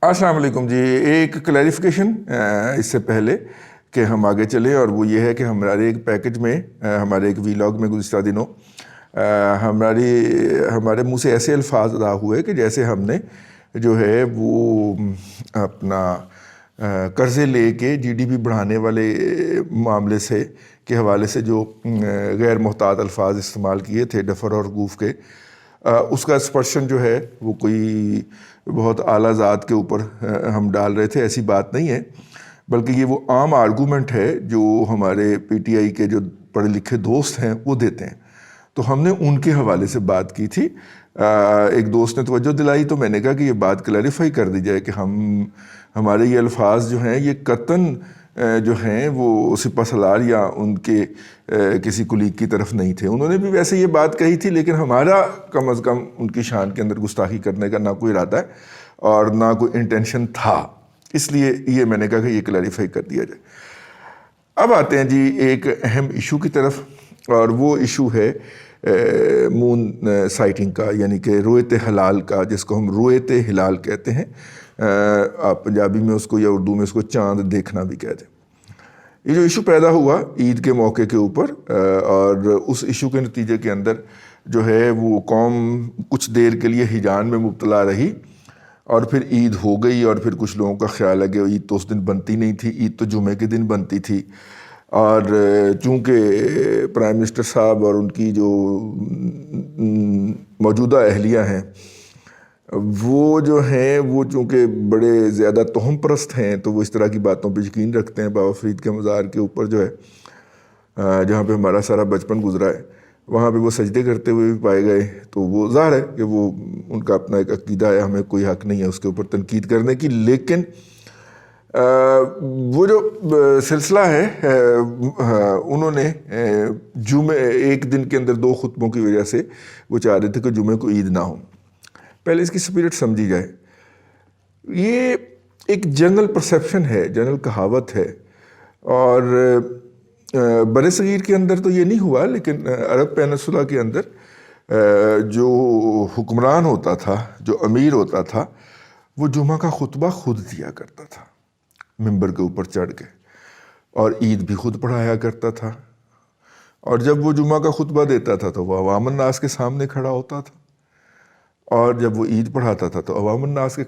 السلام علیکم جی. ایک کلیریفیکیشن اس سے پہلے کہ ہم آگے چلیں، اور وہ یہ ہے کہ ہمارے ایک پیکج میں ہمارے ایک ویلاگ میں گزشتہ دنوں ہمارے منہ سے ایسے الفاظ ادا ہوئے کہ جیسے ہم نے جو ہے وہ اپنا قرضے لے کے جی ڈی پی بڑھانے والے معاملے سے کے حوالے سے جو غیر محتاط الفاظ استعمال کیے تھے ڈفر اور گوف کے، اس کا ایکسپرشن جو ہے وہ کوئی بہت اعلیٰ ذات کے اوپر ہم ڈال رہے تھے. ایسی بات نہیں ہے، بلکہ یہ وہ عام آرگومنٹ ہے جو ہمارے پی ٹی آئی کے جو پڑھے لکھے دوست ہیں وہ دیتے ہیں. تو ہم نے ان کے حوالے سے بات کی تھی. ایک دوست نے توجہ دلائی تو میں نے کہا کہ یہ بات کلیریفائی کر دی جائے کہ ہمارے یہ الفاظ جو ہیں یہ قطعاً جو ہیں وہ سپہ سالار یا ان کے کسی کلیگ کی طرف نہیں تھے. انہوں نے بھی ویسے یہ بات کہی تھی، لیکن ہمارا کم از کم ان کی شان کے اندر گستاخی کرنے کا نہ کوئی ارادہ ہے اور نہ کوئی انٹینشن تھا. اس لیے یہ میں نے کہا کہ یہ کلیریفائی کر دیا جائے. اب آتے ہیں جی ایک اہم ایشو کی طرف، اور وہ ایشو ہے مون سائٹنگ کا، یعنی کہ رویت ہلال کا، جس کو ہم رویت ہلال کہتے ہیں. آپ پنجابی میں اس کو یا اردو میں اس کو چاند دیکھنا بھی کہتے ہیں. یہ جو ایشو پیدا ہوا عید کے موقع کے اوپر، اور اس ایشو کے نتیجے کے اندر جو ہے وہ قوم کچھ دیر کے لیے ہیجان میں مبتلا رہی، اور پھر عید ہو گئی. اور پھر کچھ لوگوں کا خیال ہے کہ عید تو اس دن بنتی نہیں تھی، عید تو جمعے کے دن بنتی تھی. اور چونکہ پرائم منسٹر صاحب اور ان کی جو موجودہ اہلیہ ہیں وہ جو ہیں وہ چونکہ بڑے زیادہ توہم پرست ہیں، تو وہ اس طرح کی باتوں پہ یقین رکھتے ہیں. بابا فرید کے مزار کے اوپر جو ہے جہاں پہ ہمارا سارا بچپن گزرا ہے، وہاں پہ وہ سجدے کرتے ہوئے بھی پائے گئے. تو وہ ظاہر ہے کہ وہ ان کا اپنا ایک عقیدہ ہے، ہمیں کوئی حق نہیں ہے اس کے اوپر تنقید کرنے کی. لیکن وہ جو سلسلہ ہے انہوں نے جمعے ایک دن کے اندر 2 خطبوں کی وجہ سے وہ چاہ رہے تھے کہ جمعے کو عید نہ ہو. پہلے اس کی سپیرٹ سمجھی جائے. یہ ایک جنرل پرسیپشن ہے، جنرل کہاوت ہے، اور بر صغیر کے اندر تو یہ نہیں ہوا، لیکن عرب پیننسولا کے اندر جو حکمران ہوتا تھا، جو امیر ہوتا تھا، وہ جمعہ کا خطبہ خود دیا کرتا تھا ممبر کے اوپر چڑھ کے، اور عید بھی خود پڑھایا کرتا تھا. اور جب وہ جمعہ کا خطبہ دیتا تھا تو وہ عوام الناس کے سامنے کھڑا ہوتا تھا، اور جب وہ عید پڑھاتا تھا تو عوام الناس کے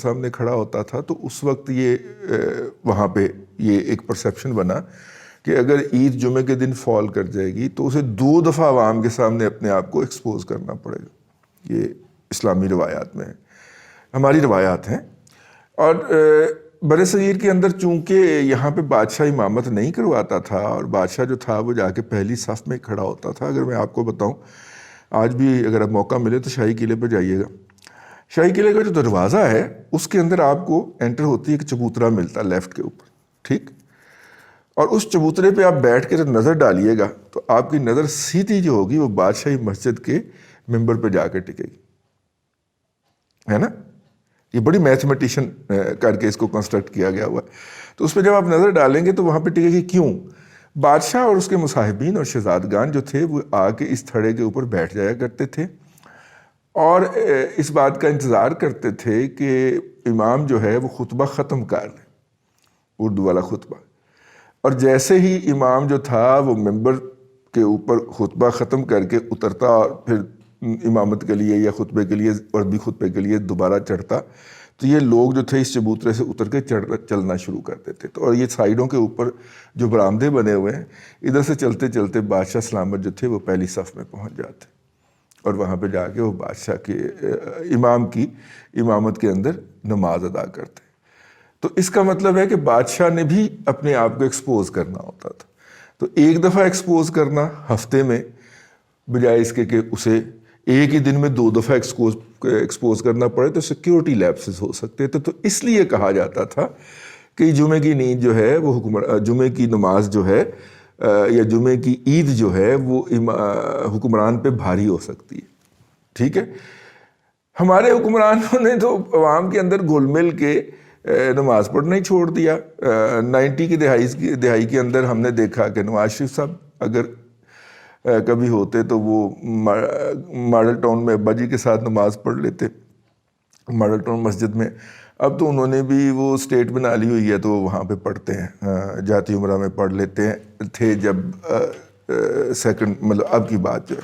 سامنے کھڑا ہوتا تھا. تو اس وقت یہ وہاں پہ یہ ایک پرسیپشن بنا کہ اگر عید جمعے کے دن فال کر جائے گی تو اسے 2 دفعہ عوام کے سامنے اپنے آپ کو ایکسپوز کرنا پڑے گا. یہ اسلامی روایات میں ہے، ہماری روایات ہیں. اور بر صغیر کے اندر چونکہ یہاں پہ بادشاہ امامت نہیں کرواتا تھا، اور بادشاہ جو تھا وہ جا کے پہلی صف میں کھڑا ہوتا تھا. اگر میں آپ کو بتاؤں، آج بھی اگر آپ موقع ملے تو شاہی قلعے پہ جائیے گا. شاہی قلعے کا جو دروازہ ہے اس کے اندر آپ کو انٹر ہوتی ہے ایک چبوترا ملتا ہے لیفٹ کے اوپر، ٹھیک؟ اور اس چبوترے پہ آپ بیٹھ کے جب نظر ڈالیے گا تو آپ کی نظر سیدھی جو ہوگی وہ بادشاہی مسجد کے ممبر پہ جا کے ٹکے گی، ہے نا؟ یہ بڑی میتھمیٹیشن کر کے اس کو کنسٹرکٹ کیا گیا ہوا ہے. تو اس پہ جب آپ نظر ڈالیں گے تو وہاں پہ ٹکے گی. کیوں؟ بادشاہ اور اس کے مصاحبین اور شہزادگان جو تھے وہ آ کے اس تھڑے کے اوپر بیٹھ جایا کرتے تھے، اور اس بات کا انتظار کرتے تھے کہ امام جو ہے وہ خطبہ ختم کر لے، اردو والا خطبہ. اور جیسے ہی امام جو تھا وہ ممبر کے اوپر خطبہ ختم کر کے اترتا اور پھر امامت کے لیے یا خطبے کے لیے عربی خطبے کے لیے دوبارہ چڑھتا، تو یہ لوگ جو تھے اس چبوترے سے اتر کے چلنا شروع کرتے تھے. تو اور یہ سائیڈوں کے اوپر جو برآمدے بنے ہوئے ہیں، ادھر سے چلتے چلتے بادشاہ سلامت جو تھے وہ پہلی صف میں پہنچ جاتے، اور وہاں پہ جا کے وہ بادشاہ کے امام کی امامت کے اندر نماز ادا کرتے. تو اس کا مطلب ہے کہ بادشاہ نے بھی اپنے آپ کو ایکسپوز کرنا ہوتا تھا. تو ایک دفعہ ایکسپوز کرنا ہفتے میں، بجائے اس کے کہ اسے ایک ہی دن میں 2 دفعہ ایکسپوز کرنا پڑے تو سیکیورٹی لیپسز ہو سکتے تھے. تو اس لیے کہا جاتا تھا کہ جمعے کی نیند جو ہے وہ جمعے کی نماز جو ہے یا جمعے کی عید جو ہے وہ حکمران پہ بھاری ہو سکتی ہے. ٹھیک ہے؟ ہمارے حکمرانوں نے تو عوام کے اندر گھل مل کے نماز پڑھنا ہی چھوڑ دیا. 90 کی دہائی کے اندر ہم نے دیکھا کہ نواز شریف صاحب اگر کبھی ہوتے تو وہ ماڈل ٹاؤن میں ابا جی کے ساتھ نماز پڑھ لیتے، ماڈل ٹاؤن مسجد میں. اب تو انہوں نے بھی وہ اسٹیٹ بنا لی ہوئی ہے تو وہاں پہ پڑھتے ہیں، جاتی عمرہ میں پڑھ لیتے ہیں، تھے جب سیکنڈ مطلب اب کی بات جو ہے.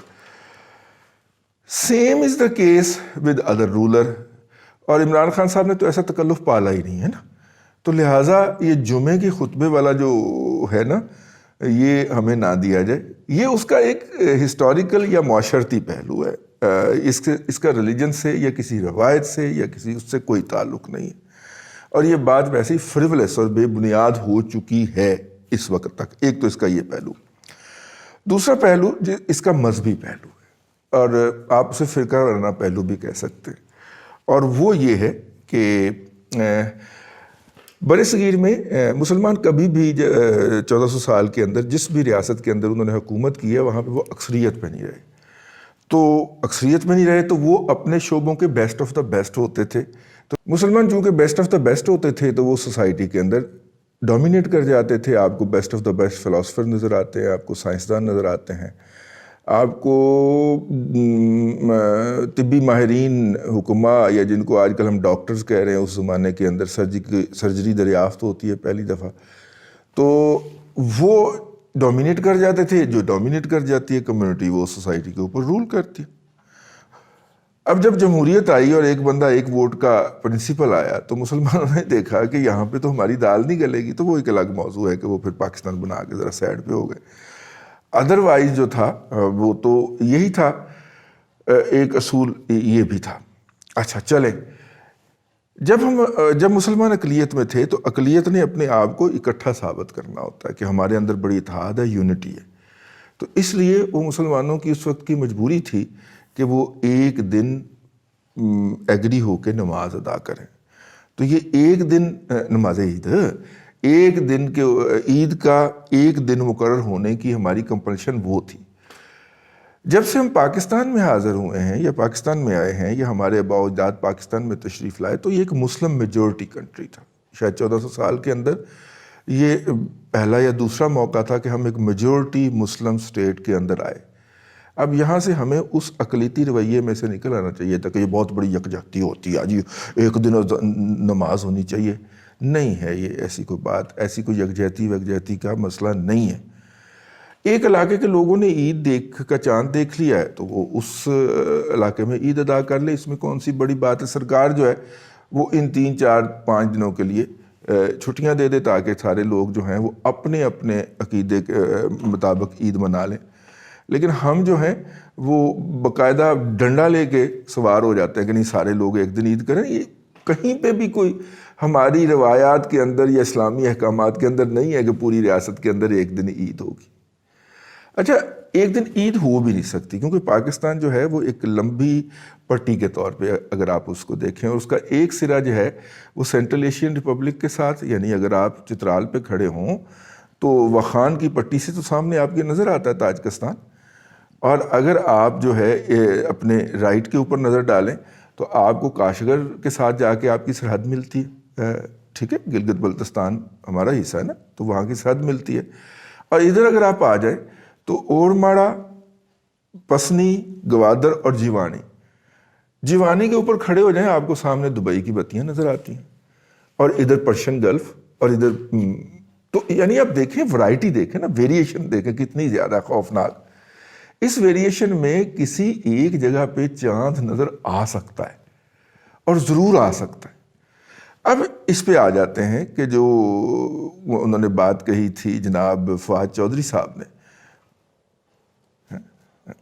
Same is the case with other ruler. اور عمران خان صاحب نے تو ایسا تکلف پالا ہی نہیں ہے نا، تو لہٰذا یہ جمعے کے خطبے والا جو ہے نا یہ ہمیں نہ دیا جائے. یہ اس کا ایک ہسٹوریکل یا معاشرتی پہلو ہے، اس کا ریلیجن سے یا کسی روایت سے یا کسی اس سے کوئی تعلق نہیں ہے. اور یہ بات ویسے ہی فریولس اور بے بنیاد ہو چکی ہے اس وقت تک. ایک تو اس کا یہ پہلو. دوسرا پہلو اس کا مذہبی پہلو ہے، اور آپ اسے فرقہ وارانہ پہلو بھی کہہ سکتے ہیں. اور وہ یہ ہے کہ برِ صغیر میں مسلمان کبھی بھی 1400 سال کے اندر جس بھی ریاست کے اندر انہوں نے حکومت کی ہے وہاں پہ وہ اکثریت پہ نہیں رہے. تو اکثریت میں نہیں رہے تو وہ اپنے شعبوں کے بیسٹ آف دا بیسٹ ہوتے تھے. تو مسلمان چونکہ بیسٹ آف دا بیسٹ ہوتے تھے تو وہ سوسائٹی کے اندر ڈومینیٹ کر جاتے تھے. آپ کو best of the best philosopher نظر آتے ہیں، آپ کو سائنسدان نظر آتے ہیں، آپ کو طبی ماہرین حکماء یا جن کو آج کل ہم ڈاکٹرز کہہ رہے ہیں، اس زمانے کے اندر سرجری دریافت ہوتی ہے پہلی دفعہ، تو وہ ڈومینیٹ کر جاتے تھے. جو ڈومینیٹ کر جاتی ہے کمیونٹی وہ سوسائٹی کے اوپر رول کرتی ہے. اب جب جمہوریت آئی اور ایک بندہ ایک ووٹ کا پرنسپل آیا تو مسلمانوں نے دیکھا کہ یہاں پہ تو ہماری دال نہیں گلے گی، تو وہ ایک الگ موضوع ہے کہ وہ پھر پاکستان بنا کے ذرا سائڈ پہ ہو گئے. ادروائز جو تھا وہ تو یہی تھا، ایک اصول یہ بھی تھا. اچھا چلیں، جب مسلمان اقلیت میں تھے تو اقلیت نے اپنے آپ کو اکٹھا ثابت کرنا ہوتا ہے کہ ہمارے اندر بڑی اتحاد ہے، یونٹی ہے. تو اس لیے وہ مسلمانوں کی اس وقت کی مجبوری تھی کہ وہ ایک دن ایگری ہو کے نماز ادا کریں. تو یہ ایک دن نماز عید، ایک دن کے عید کا ایک دن مقرر ہونے کی ہماری کمپلشن وہ تھی. جب سے ہم پاکستان میں حاضر ہوئے ہیں یا پاکستان میں آئے ہیں یا ہمارے آباء و اجداد پاکستان میں تشریف لائے تو یہ ایک مسلم میجورٹی کنٹری تھا. شاید 1400 سال کے اندر یہ پہلا یا دوسرا موقع تھا کہ ہم ایک میجورٹی مسلم سٹیٹ کے اندر آئے. اب یہاں سے ہمیں اس اقلیتی رویے میں سے نکل آنا چاہیے تھا کہ یہ بہت بڑی یکجہتی ہوتی ہے، جی ایک دن نماز ہونی چاہیے. نہیں ہے یہ ایسی کوئی بات، ایسی کوئی یکجہتی کا مسئلہ نہیں ہے. ایک علاقے کے لوگوں نے عید کا چاند دیکھ لیا ہے تو وہ اس علاقے میں عید ادا کر لے، اس میں کون سی بڑی بات ہے. سرکار جو ہے وہ ان 3 4 5 دنوں کے لیے چھٹیاں دے دے تاکہ سارے لوگ جو ہیں وہ اپنے اپنے عقیدے کے مطابق عید منا لیں. لیکن ہم جو ہیں وہ باقاعدہ ڈنڈا لے کے سوار ہو جاتے ہیں کہ نہیں سارے لوگ ایک دن عید کریں. یہ کہیں پہ بھی کوئی ہماری روایات کے اندر یا اسلامی احکامات کے اندر نہیں ہے کہ پوری ریاست کے اندر ایک دن عید ہوگی. اچھا ایک دن عید ہو بھی نہیں سکتی کیونکہ پاکستان جو ہے وہ ایک لمبی پٹی کے طور پہ اگر آپ اس کو دیکھیں اور اس کا ایک سرا جو ہے وہ سینٹرل ایشین ریپبلک کے ساتھ، یعنی اگر آپ چترال پہ کھڑے ہوں تو وخان کی پٹی سے تو سامنے آپ کے نظر آتا ہے تاجکستان، اور اگر آپ جو ہے اپنے رائٹ کے اوپر نظر ڈالیں تو آپ کو کاشغر کے ساتھ جا کے آپ کی سرحد ملتی ہے. ٹھیک ہے، گلگت بلتستان ہمارا حصہ ہے نا، تو وہاں کی سرحد ملتی ہے. اور ادھر اگر آپ آ جائیں تو اورماڑا، پسنی، گوادر اور جیوانی کے اوپر کھڑے ہو جائیں آپ کو سامنے دبئی کی بتیاں نظر آتی ہیں، اور ادھر پرشین گلف، اور ادھر تو یعنی آپ دیکھیں ورائٹی دیکھیں نا، ویریشن دیکھیں کتنی زیادہ خوفناک. اس ویریشن میں کسی ایک جگہ پہ چاند نظر آ سکتا ہے اور ضرور آ سکتا ہے. اب اس پہ آ جاتے ہیں کہ جو انہوں نے بات کہی تھی جناب فواد چودھری صاحب نے.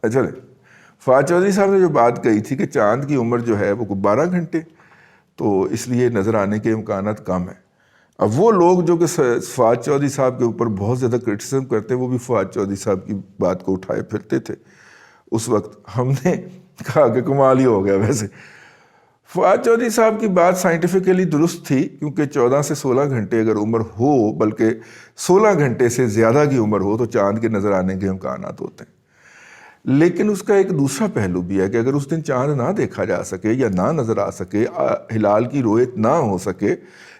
اچھا فواد چودھری صاحب نے جو بات کہی تھی کہ چاند کی عمر جو ہے وہ 12 گھنٹے، تو اس لیے نظر آنے کے امکانات کم ہیں. اب وہ لوگ جو کہ فواد چودھری صاحب کے اوپر بہت زیادہ کرٹیسزم کرتے ہیں وہ بھی فواد چودھری صاحب کی بات کو اٹھائے پھرتے تھے اس وقت. ہم نے کہا کہ کمال ہی ہو گیا. ویسے فواد چودھری صاحب کی بات سائنٹیفکلی درست تھی کیونکہ 14 سے 16 گھنٹے اگر عمر ہو، بلکہ 16 گھنٹے سے زیادہ کی عمر ہو تو چاند کے نظر آنے کے امکانات ہوتے ہیں. لیکن اس کا ایک دوسرا پہلو بھی ہے کہ اگر اس دن چاند نہ دیکھا جا سکے یا نہ نظر آ سکے، ہلال کی رویت نہ ہو سکے،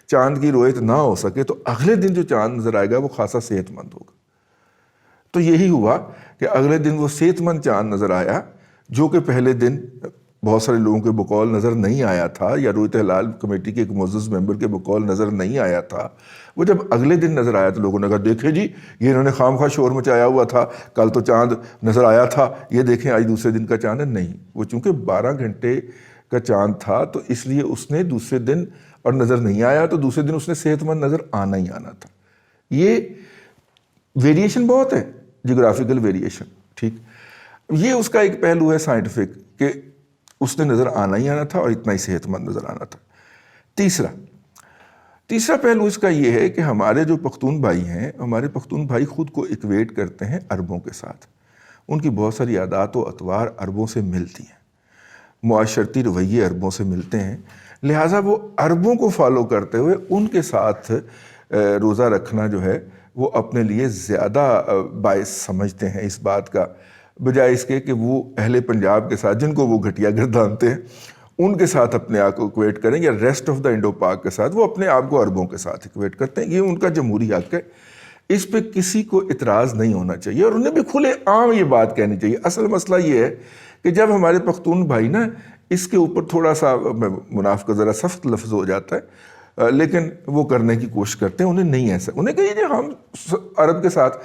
چاند کی رویت نہ ہو سکے، تو اگلے دن جو چاند نظر آئے گا وہ خاصا صحت مند ہوگا. تو یہی ہوا کہ اگلے دن وہ صحت مند چاند نظر آیا جو کہ پہلے دن بہت سارے لوگوں کے بقول نظر نہیں آیا تھا، یا رویت ہلال کمیٹی کے ایک معزز ممبر کے بقول نظر نہیں آیا تھا، وہ جب اگلے دن نظر آیا تو لوگوں نے کہا دیکھیں جی یہ انہوں نے خام خواہ شور مچایا ہوا تھا، کل تو چاند نظر آیا تھا، یہ دیکھیں آج دوسرے دن کا چاند ہے۔ نہیں، وہ چونکہ 12 گھنٹے کا چاند تھا تو اس لیے اس نے دوسرے دن اور نظر نہیں آیا تو دوسرے دن اس نے صحت مند نظر آنا ہی آنا تھا۔ یہ ویریشن بہت ہے، جغرافیکل ویریشن، ٹھیک، یہ اس کا ایک پہلو ہے سائنٹیفک کہ اس نے نظر آنا ہی آنا تھا اور اتنا ہی صحت مند نظر آنا تھا۔ تیسرا پہلو اس کا یہ ہے کہ ہمارے جو پختون بھائی ہیں، ہمارے پختون بھائی خود کو ایکویٹ کرتے ہیں عربوں کے ساتھ، ان کی بہت ساری عادات و اطوار عربوں سے ملتی ہیں، معاشرتی رویے عربوں سے ملتے ہیں، لہٰذا وہ عربوں کو فالو کرتے ہوئے ان کے ساتھ روزہ رکھنا جو ہے وہ اپنے لیے زیادہ باعث سمجھتے ہیں اس بات کا، بجائے اس کے کہ وہ اہل پنجاب کے ساتھ جن کو وہ گھٹیا گردانتے ہیں ان کے ساتھ اپنے آپ کو ایکویٹ کریں، یا ریسٹ آف دا انڈو پاک کے ساتھ وہ اپنے آپ کو عربوں کے ساتھ ایکویٹ کرتے ہیں۔ یہ ان کا جمہوری حق ہے، اس پہ کسی کو اعتراض نہیں ہونا چاہیے، اور انہیں بھی کھلے عام یہ بات کہنی چاہیے۔ اصل مسئلہ یہ ہے کہ جب ہمارے پختون بھائی نا اس کے اوپر تھوڑا سا مناف کا ذرا سخت لفظ ہو جاتا ہے، لیکن وہ کرنے کی کوشش کرتے ہیں، انہیں نہیں ایسا، انہیں کہیے کہ ہم عرب کے ساتھ،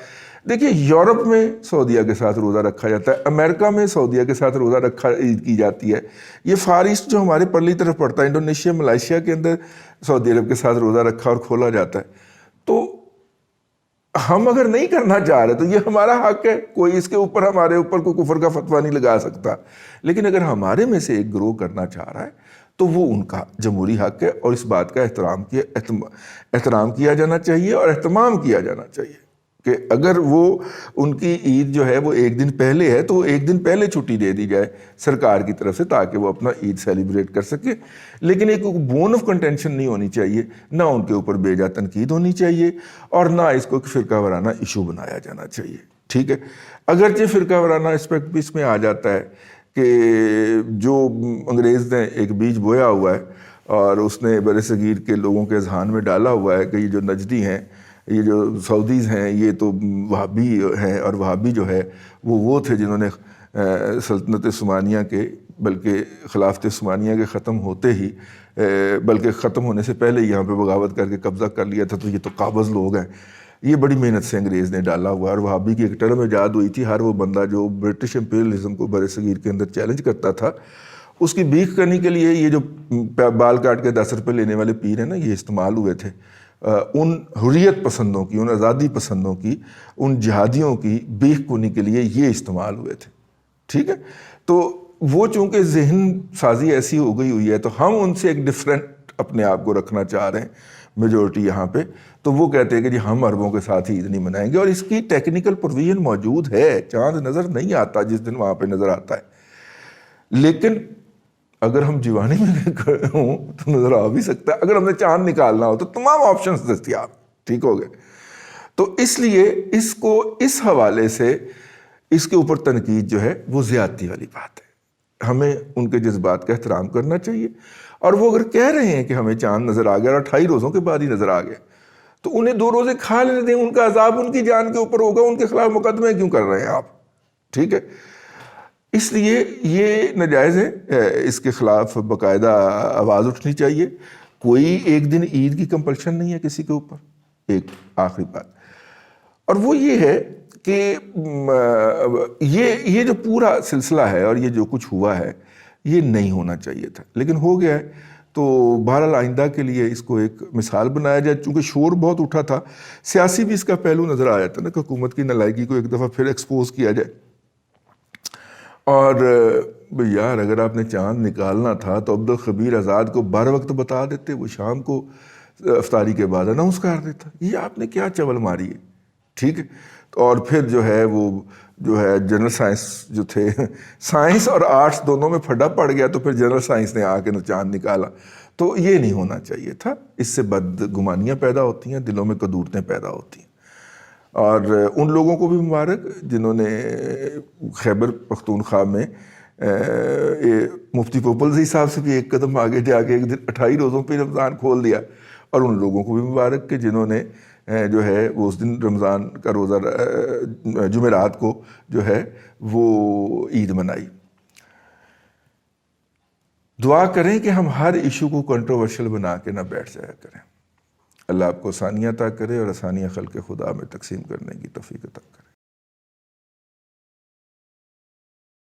دیکھیے یورپ میں سعودیہ کے ساتھ روزہ رکھا جاتا ہے، امریکہ میں سعودیہ کے ساتھ روزہ رکھا عید کی جاتی ہے، یہ فار ایسٹ جو ہمارے پرلی طرف پڑتا ہے، انڈونیشیا ملائیشیا کے اندر سعودی عرب کے ساتھ روزہ رکھا اور کھولا جاتا ہے۔ تو ہم اگر نہیں کرنا چاہ رہے تو یہ ہمارا حق ہے، کوئی اس کے اوپر ہمارے اوپر کوئی کفر کا فتویٰ نہیں لگا سکتا، لیکن اگر ہمارے میں سے ایک گروہ کرنا چاہ رہا ہے تو وہ ان کا جمہوری حق ہے، اور اس بات کا احترام کیا جانا چاہیے اور اہتمام کیا جانا چاہیے کہ اگر وہ ان کی عید جو ہے وہ ایک دن پہلے ہے تو ایک دن پہلے چھٹی دے دی جائے سرکار کی طرف سے تاکہ وہ اپنا عید سیلیبریٹ کر سکے، لیکن ایک بون آف کنٹینشن نہیں ہونی چاہیے، نہ ان کے اوپر بے جا تنقید ہونی چاہیے اور نہ اس کو فرقہ وارانہ ایشو بنایا جانا چاہیے، ٹھیک ہے۔ اگرچہ فرقہ وارانہ اسپیکٹ بھی اس میں آ جاتا ہے کہ جو انگریز نے ایک بیج بویا ہوا ہے اور اس نے بر صغیر کے لوگوں کے اذہان میں ڈالا ہوا ہے کہ یہ جو نجدی ہیں، یہ جو سعودیز ہیں، یہ تو وہابی ہیں، اور وہابی جو ہے وہ تھے جنہوں نے سلطنت عثمانیہ کے، بلکہ خلافت عثمانیہ کے ختم ہوتے ہی، بلکہ ختم ہونے سے پہلے یہاں پہ بغاوت کر کے قبضہ کر لیا تھا، تو یہ تو قابض لوگ ہیں۔ یہ بڑی محنت سے انگریز نے ڈالا ہوا ہے، اور وہابی کی ایک ٹرم ایجاد ہوئی تھی، ہر وہ بندہ جو برٹش امپیریلزم کو بر صغیر کے اندر چیلنج کرتا تھا اس کی بیک کرنے کے لیے یہ جو بال کاٹ کے 10 روپے لینے والے پیر ہیں نا، یہ استعمال ہوئے تھے ان حریت پسندوں کی، ان آزادی پسندوں کی، ان جہادیوں کی بیک کنی کے لیے یہ استعمال ہوئے تھے، ٹھیک ہے۔ تو وہ چونکہ ذہن سازی ایسی ہو گئی ہوئی ہے تو ہم ان سے ایک ڈفرینٹ اپنے آپ کو رکھنا چاہ رہے ہیں میجورٹی یہاں پہ، تو وہ کہتے ہیں کہ جی ہم عربوں کے ساتھ ہی عید نہیں منائیں گے، اور اس کی ٹیکنیکل پروویژن موجود ہے، چاند نظر نہیں آتا جس دن وہاں پہ نظر آتا ہے، لیکن اگر ہم جیوانی میں ہوں تو نظر آ بھی سکتا ہے، اگر ہم نے چاند نکالنا ہو تو تمام آپشنز دستیاب، ٹھیک ہو گئے۔ تو اس لیے اس کو اس حوالے سے اس کے اوپر تنقید جو ہے وہ زیادتی والی بات ہے، ہمیں ان کے جذبات کا احترام کرنا چاہیے، اور وہ اگر کہہ رہے ہیں کہ ہمیں چاند نظر آ گیا اور 28 روزوں کے بعد ہی نظر آ گیا تو انہیں 2 روزے کھا لینے دیں، ان کا عذاب ان کی جان کے اوپر ہوگا، ان کے خلاف مقدمے کیوں کر رہے ہیں آپ، ٹھیک ہے۔ اس لیے یہ ناجائز ہے، اس کے خلاف باقاعدہ آواز اٹھنی چاہیے، کوئی ایک دن عید کی کمپلشن نہیں ہے کسی کے اوپر۔ ایک آخری بات اور وہ یہ ہے کہ یہ جو پورا سلسلہ ہے اور یہ جو کچھ ہوا ہے یہ نہیں ہونا چاہیے تھا، لیکن ہو گیا ہے، تو بہرحال آئندہ کے لیے اس کو ایک مثال بنایا جائے، چونکہ شور بہت اٹھا تھا، سیاسی بھی اس کا پہلو نظر آیا تھا نا کہ حکومت کی نالائکی کو ایک دفعہ پھر ایکسپوز کیا جائے، اور یار اگر آپ نے چاند نکالنا تھا تو عبدالخبیر آزاد کو بر وقت بتا دیتے، وہ شام کو افطاری کے بعد اناؤنس کر دیتا، یہ آپ نے کیا چول ماری ہے، ٹھیک ہے۔ اور پھر جو ہے وہ جو ہے جنرل سائنس جو تھے، سائنس اور آرٹس دونوں میں پھڈا پڑ گیا، تو پھر جنرل سائنس نے آ کے چاند نکالا، تو یہ نہیں ہونا چاہیے تھا، اس سے بدگمانیاں پیدا ہوتی ہیں، دلوں میں کدورتیں پیدا ہوتی ہیں۔ اور ان لوگوں کو بھی مبارک جنہوں نے خیبر پختونخوا میں مفتی پوپلزئی صاحب سے بھی ایک قدم آگے جا کے ایک دن 28 روزوں پہ رمضان کھول دیا، اور ان لوگوں کو بھی مبارک کہ جنہوں نے جو ہے وہ اس دن رمضان کا روزہ جمعرات کو جو ہے وہ عید منائی۔ دعا کریں کہ ہم ہر ایشو کو کنٹروورشل بنا کے نہ بیٹھ جایا کریں۔ اللہ آپ کو آسانیاں عطا کرے اور آسانیاں خلق خدا میں تقسیم کرنے کی توفیق عطا کرے۔